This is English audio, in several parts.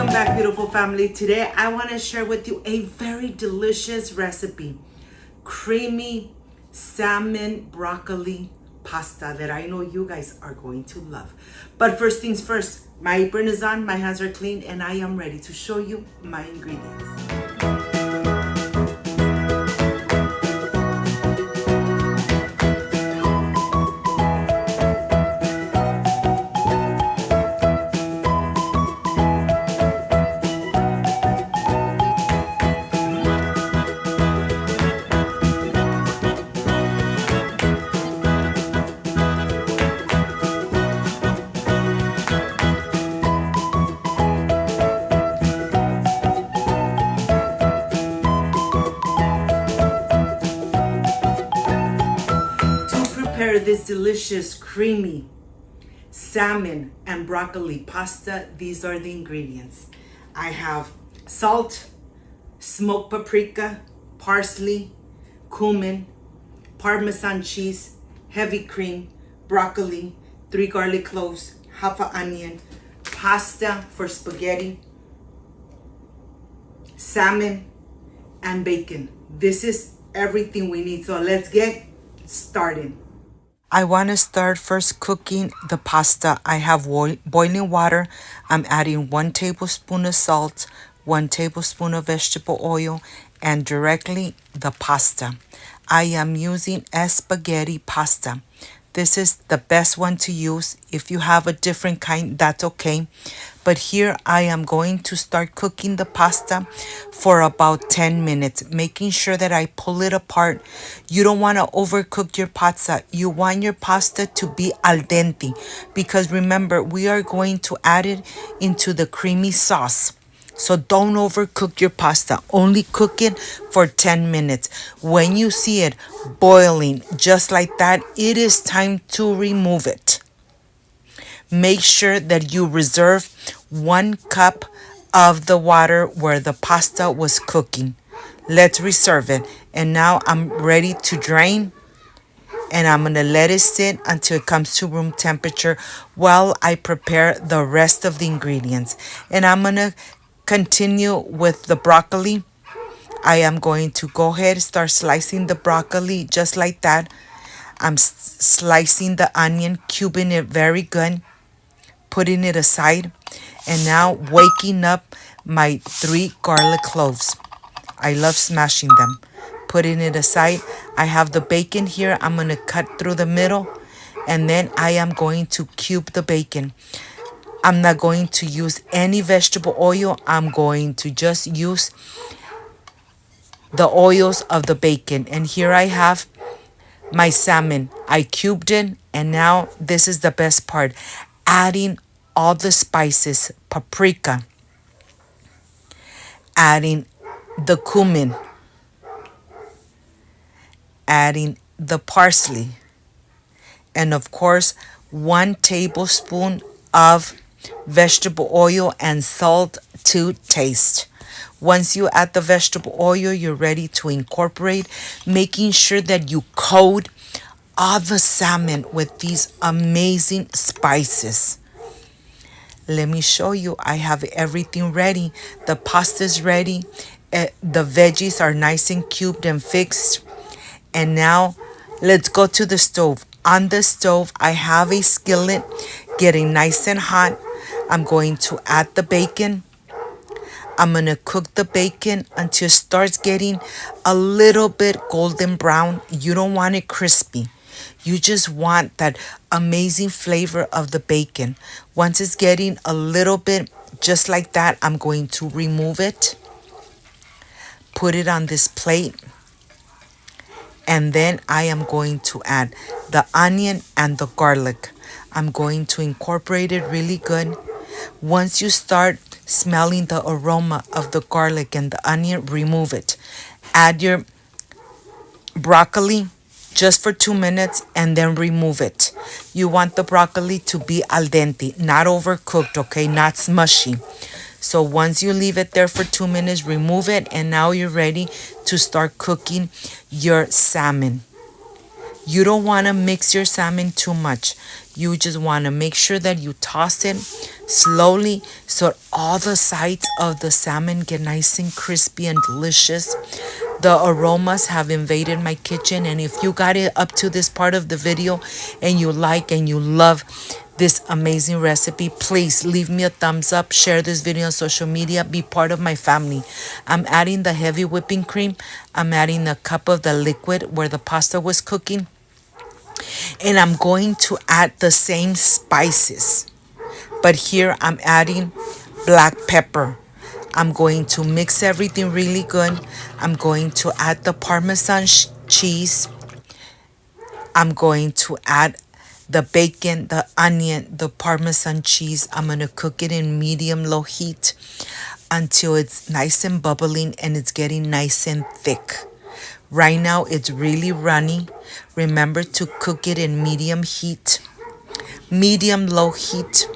Welcome back, beautiful family. Today I want to share with you a very delicious recipe. Creamy salmon broccoli pasta that I know you guys are going to love. But first things first, my apron is on, my hands are clean, and I am ready to show you my ingredients. Prepare this delicious creamy salmon and broccoli pasta. These are the ingredients. I have salt, smoked paprika, parsley, cumin, Parmesan cheese, heavy cream, broccoli, 3 garlic cloves, half an onion, pasta for spaghetti, salmon, and bacon. This is everything we need. So let's get started. I want to start first cooking the pasta. I have boiling water. I'm adding 1 tablespoon of salt, 1 tablespoon of vegetable oil, and directly the pasta. I am using a spaghetti pasta. This is the best one to use. If you have a different kind, that's okay. But here I am going to start cooking the pasta for about 10 minutes, making sure that I pull it apart. You don't want to overcook your pasta. You want your pasta to be al dente, because remember, we are going to add it into the creamy sauce. So don't overcook your pasta. Only cook it for 10 minutes. When you see it boiling just like that, it is time to remove it. Make sure that you reserve 1 cup of the water where the pasta was cooking. Let's reserve it. And now I'm ready to drain. And I'm going to let it sit until it comes to room temperature while I prepare the rest of the ingredients. And I'm going to continue with the broccoli. I am going to go ahead and start slicing the broccoli just like that. I'm slicing the onion, cubing it very good, putting it aside, and now waking up my 3 garlic cloves. I love smashing them. Putting it aside. I have the bacon here. I'm going to cut through the middle, and then I am going to cube the bacon. I'm not going to use any vegetable oil. I'm going to just use the oils of the bacon. And here I have my salmon. I cubed it, and now this is the best part. Adding all the spices, paprika, adding the cumin, adding the parsley, and of course 1 tablespoon of vegetable oil and salt to taste. Once you add the vegetable oil, you're ready to incorporate, making sure that you coat all the salmon with these amazing spices. Let me show you. I have everything ready. The pasta is ready. The veggies are nice and cubed and fixed. And now let's go to the stove. On the stove, I have a skillet getting nice and hot. I'm going to add the bacon. I'm going to cook the bacon until it starts getting a little bit golden brown. You don't want it crispy. You just want that amazing flavor of the bacon. Once it's getting a little bit just like that, I'm going to remove it. Put it on this plate. And then I am going to add the onion and the garlic. I'm going to incorporate it really good. Once you start smelling the aroma of the garlic and the onion, remove it. Add your broccoli just for 2 minutes and then remove it. You want the broccoli to be al dente, not overcooked, okay? Not smushy. So once you leave it there for 2 minutes, remove it, and now you're ready to start cooking your salmon. You don't want to mix your salmon too much. You just want to make sure that you toss it slowly so all the sides of the salmon get nice and crispy and delicious. The aromas have invaded my kitchen, and if you got it up to this part of the video and you like and you love this amazing recipe, please leave me a thumbs up, share this video on social media, be part of my family. I'm adding the heavy whipping cream. I'm adding a cup of the liquid where the pasta was cooking, and I'm going to add the same spices, but here I'm adding black pepper. I'm going to mix everything really good. I'm going to add the Parmesan cheese. I'm going to add the bacon, the onion, the Parmesan cheese. I'm going to cook it in medium-low heat until it's nice and bubbling and it's getting nice and thick. Right now, it's really runny. Remember to cook it in medium heat, medium-low heat.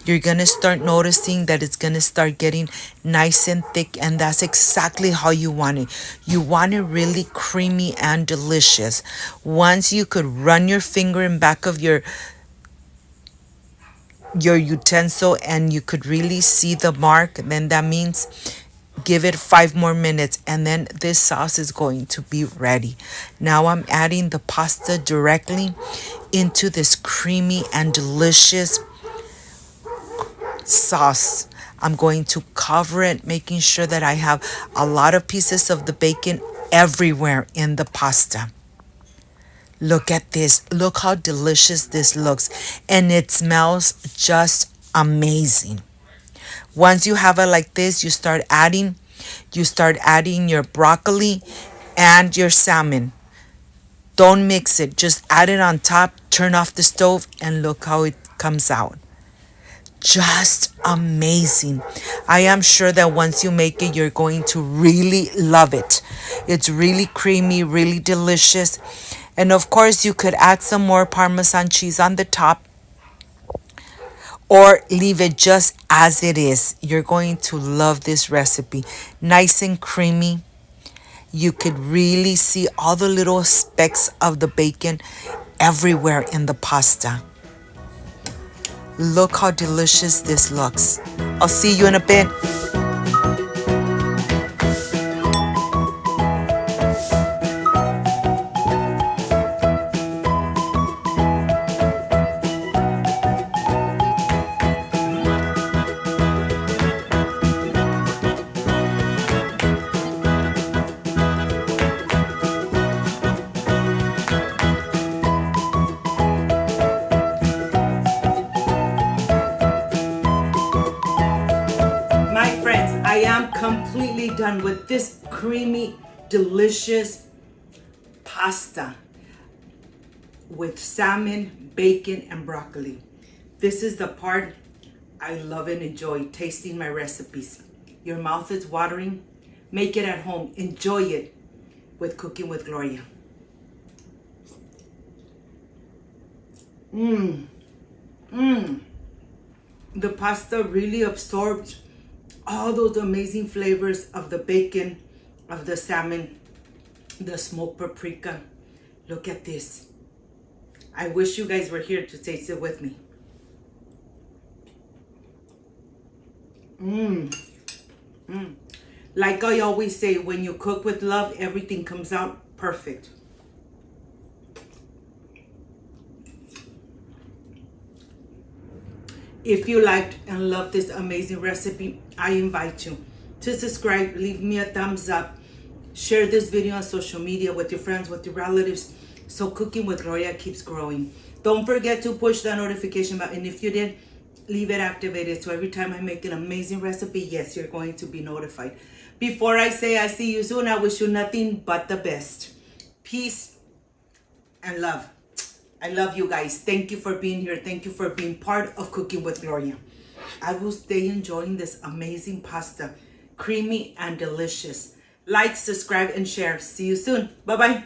You're going to start noticing that it's going to start getting nice and thick, and that's exactly how you want it. You want it really creamy and delicious. Once you could run your finger in back of your utensil and you could really see the mark, then that means give it 5 more minutes and then this sauce is going to be ready. Now I'm adding the pasta directly into this creamy and delicious sauce. I'm going to cover it, making sure that I have a lot of pieces of the bacon everywhere in the pasta. Look at this. Look how delicious this looks. And it smells just amazing. Once you have it like this, you start adding your broccoli and your salmon. Don't mix it. Just add it on top, turn off the stove, and look how it comes out. Just amazing. I am sure that once you make it, you're going to really love it. It's really creamy, really delicious. And of course, you could add some more Parmesan cheese on the top or leave it just as it is. You're going to love this recipe. Nice and creamy. You could really see all the little specks of the bacon everywhere in the pasta. Look how delicious this looks. I'll see you in a bit. I am completely done with this creamy, delicious pasta with salmon, bacon, and broccoli. This is the part I love and enjoy, tasting my recipes. Your mouth is watering. Make it at home. Enjoy it with Cooking with Gloria. The pasta really absorbed all those amazing flavors of the bacon, of the salmon, the smoked paprika. Look at this. I wish you guys were here to taste it with me. Like I always say, when you cook with love, everything comes out perfect. If you liked and loved this amazing recipe, I invite you to subscribe, leave me a thumbs up, share this video on social media with your friends, with your relatives, so Cooking with Gloria keeps growing. Don't forget to push that notification button. If you did, leave it activated so every time I make an amazing recipe, yes, you're going to be notified. Before I say I see you soon, I wish you nothing but the best. Peace and love. I love you guys. Thank you for being here. Thank you for being part of Cooking with Gloria. I will stay enjoying this amazing pasta. Creamy and delicious. Like, subscribe, and share. See you soon. Bye-bye.